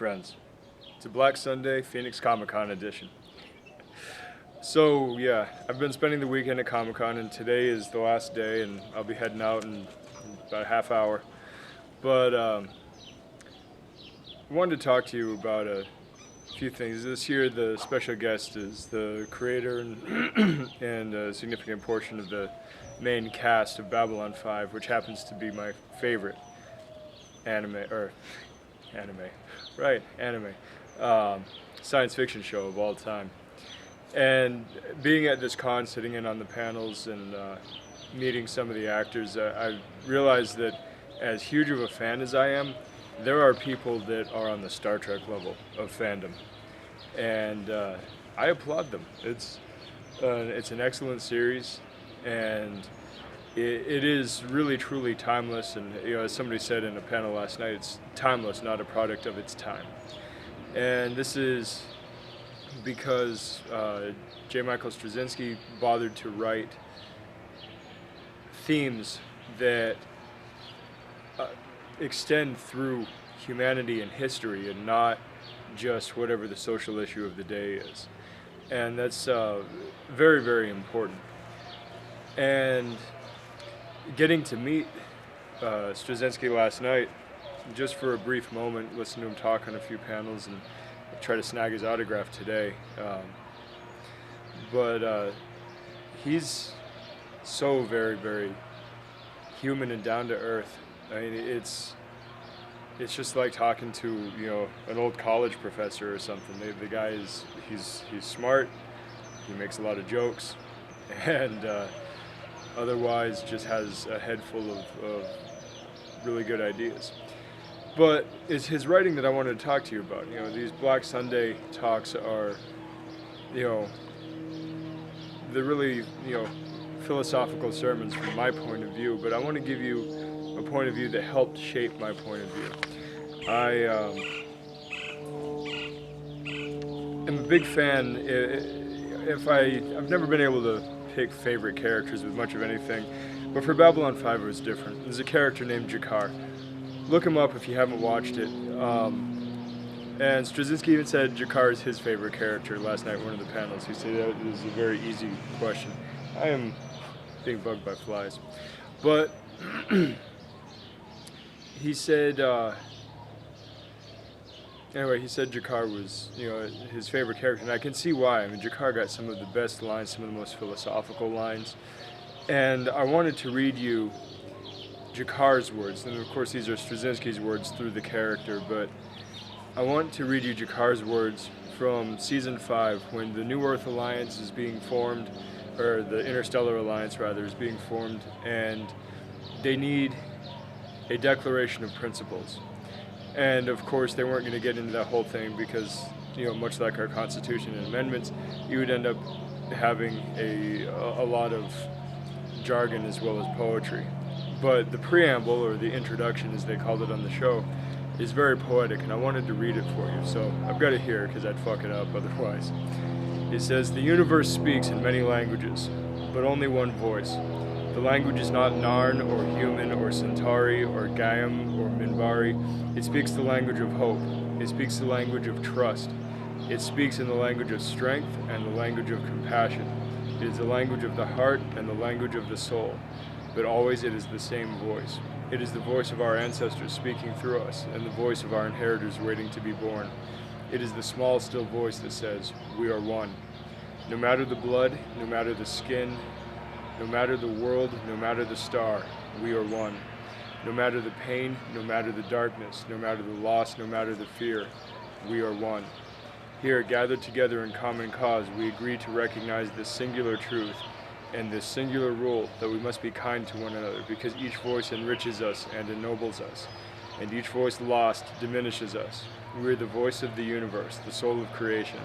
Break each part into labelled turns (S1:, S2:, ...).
S1: friends. It's a Black Sunday Phoenix Comic Con edition. So yeah, I've been spending the weekend at Comic Con, and today is the last day, and I'll be heading out in about a half hour. But I wanted to talk to you about a few things. This year, the special guest is the creator and a significant portion of the main cast of Babylon 5, which happens to be my favorite anime science fiction show of all time. And being at this con, sitting in on the panels and meeting some of the actors, I realized that as huge of a fan as I am, there are people that are on the Star Trek level of fandom, and I applaud them. It's an excellent series, and it is really truly timeless. And as somebody said in a panel last night, it's timeless, not a product of its time. And this is because J. Michael Straczynski bothered to write themes that extend through humanity and history, and not just whatever the social issue of the day is. And that's very, very important. And getting to meet Straczynski last night, just for a brief moment, listen to him talk on a few panels, and try to snag his autograph today. But he's so very, very human and down to earth. I mean, it's just like talking to an old college professor or something. The guy he's smart. He makes a lot of jokes, and otherwise just has a head full of really good ideas. But it's his writing that I wanted to talk to you about. These Black Sunday talks are, they're really, philosophical sermons from my point of view, but I want to give you a point of view that helped shape my point of view. I am a big fan. I've never been able to pick favorite characters with much of anything, but for Babylon 5 it was different. There's a character named G'Kar. Look him up if you haven't watched it. And Straczynski even said G'Kar is his favorite character last night in one of the panels. He said that is a very easy question. I am being bugged by flies. But he said, he said G'Kar was, his favorite character. And I can see why. I mean, G'Kar got some of the best lines, some of the most philosophical lines. And I wanted to read you G'Kar's words, and of course these are Straczynski's words through the character, but I want to read you G'Kar's words from Season 5, when the New Earth Alliance is being formed, or the Interstellar Alliance rather, is being formed, and they need a declaration of principles. And of course they weren't going to get into that whole thing because, much like our Constitution and amendments, you would end up having a lot of jargon as well as poetry. But the preamble, or the introduction as they called it on the show, is very poetic, and I wanted to read it for you. So I've got it here because I'd fuck it up otherwise. It says, "The universe speaks in many languages, but only one voice. The language is not Narn or human or Centauri or Gaim or Minbari. It speaks the language of hope. It speaks the language of trust. It speaks in the language of strength and the language of compassion. It is the language of the heart and the language of the soul. But always it is the same voice. It is the voice of our ancestors speaking through us, and the voice of our inheritors waiting to be born. It is the small, still voice that says, 'We are one.' No matter the blood, no matter the skin, no matter the world, no matter the star, we are one. No matter the pain, no matter the darkness, no matter the loss, no matter the fear, we are one. Here, gathered together in common cause, we agree to recognize this singular truth, and this singular rule that we must be kind to one another, because each voice enriches us and ennobles us, and each voice lost diminishes us. We are the voice of the universe, the soul of creation,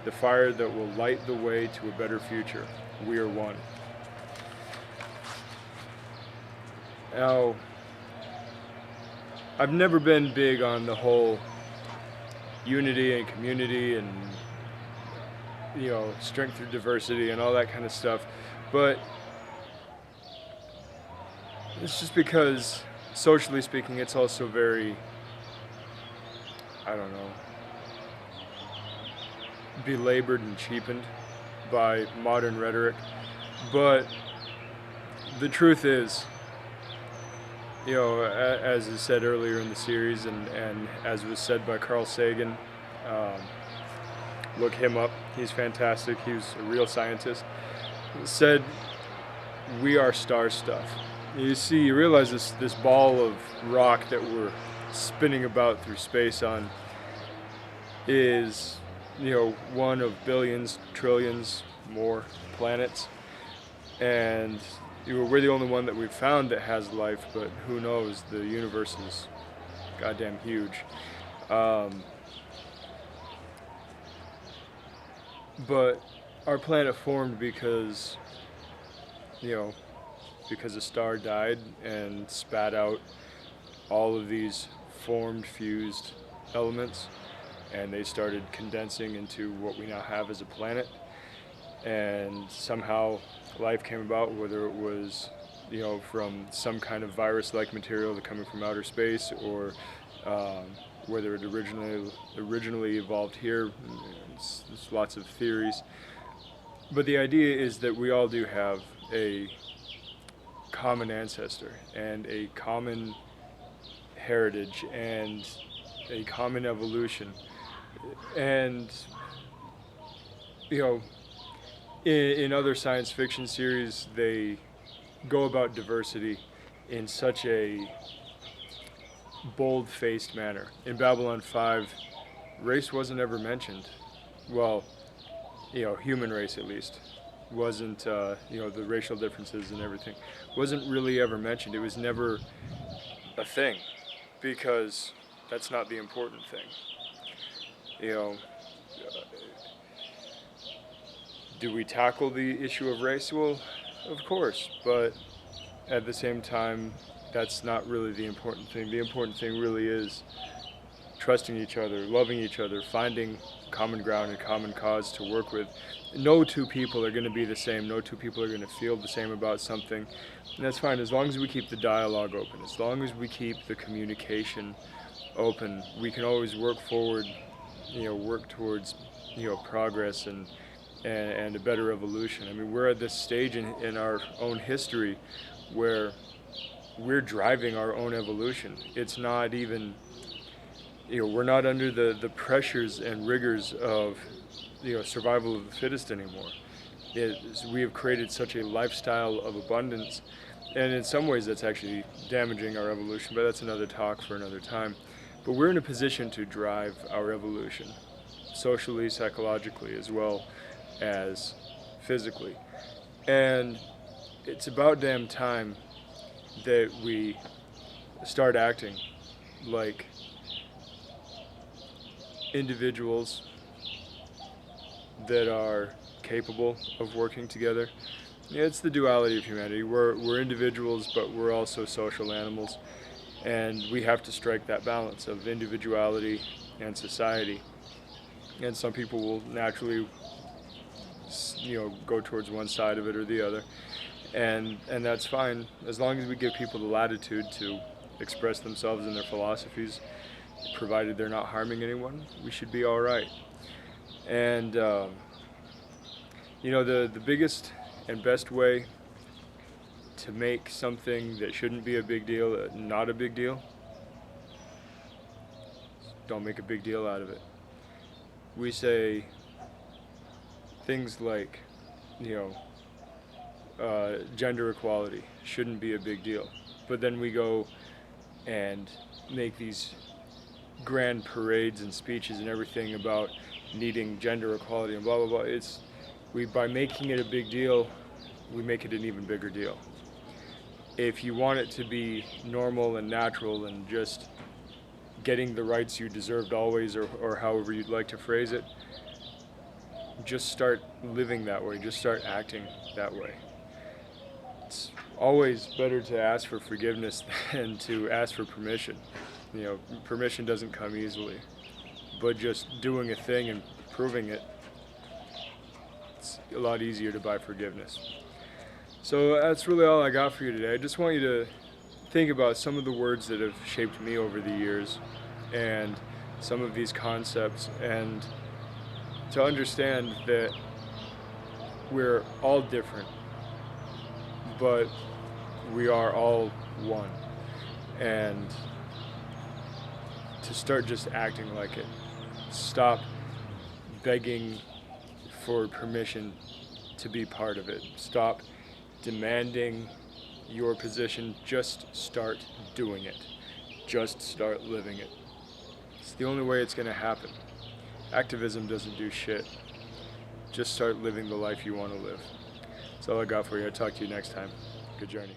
S1: the fire that will light the way to a better future. We are one." Now, I've never been big on the whole unity and community and, strength through diversity and all that kind of stuff. But it's just because, socially speaking, it's also very I don't know, belabored and cheapened by modern rhetoric. But the truth is, as is said earlier in the series, and as was said by Carl Sagan, um, look him up. He's fantastic. He's a real scientist. Said, "We are star stuff." You realize this ball of rock that we're spinning about through space on is, one of billions, trillions more planets, and we're the only one that we've found that has life. But who knows? The universe is goddamn huge. But our planet formed because a star died and spat out all of these formed, fused elements, and they started condensing into what we now have as a planet. And somehow life came about, whether it was, from some kind of virus-like material that coming from outer space, or whether it originally evolved here. There's lots of theories. But the idea is that we all do have a common ancestor and a common heritage and a common evolution. And, in other science fiction series, they go about diversity in such a bold-faced manner. In Babylon 5, race wasn't ever mentioned. Well, human race at least. Wasn't, the racial differences and everything wasn't really ever mentioned. It was never a thing, because that's not the important thing. Do we tackle the issue of race? Well, of course, but at the same time, that's not really the important thing. The important thing really is trusting each other, loving each other, finding common ground and common cause to work with. No two people are going to be the same. No two people are going to feel the same about something. And that's fine, as long as we keep the dialogue open, as long as we keep the communication open. We can always work forward, work towards, progress and a better evolution. I mean, we're at this stage in our own history where we're driving our own evolution. It's not even, we're not under the pressures and rigors of, survival of the fittest anymore. We have created such a lifestyle of abundance, and in some ways that's actually damaging our evolution, but that's another talk for another time. But we're in a position to drive our evolution, socially, psychologically, as well as physically. And it's about damn time that we start acting like individuals that are capable of working together. It's the duality of humanity. We're individuals, but we're also social animals, and we have to strike that balance of individuality and society. And some people will naturally, go towards one side of it or the other, and that's fine, as long as we give people the latitude to express themselves and their philosophies, provided they're not harming anyone. We should be all right. And the biggest and best way to make something that shouldn't be a big deal not a big deal, don't make a big deal out of it. We say things like, gender equality shouldn't be a big deal, but then we go and make these grand parades and speeches and everything about needing gender equality and blah blah blah. By making it a big deal, we make it an even bigger deal. If you want it to be normal and natural and just getting the rights you deserved always, or however you'd like to phrase it, just start living that way, just start acting that way. It's always better to ask for forgiveness than to ask for permission. Permission doesn't come easily, but just doing a thing and proving it, it's a lot easier to buy forgiveness. So that's really all I got for you today. I just want you to think about some of the words that have shaped me over the years, and some of these concepts and to understand that we're all different, but we are all one. And to start just acting like it. Stop begging for permission to be part of it. Stop demanding your position. Just start doing it. Just start living it. It's the only way it's going to happen. Activism doesn't do shit. Just start living the life you want to live. That's all I got for you. I'll talk to you next time. Good journey.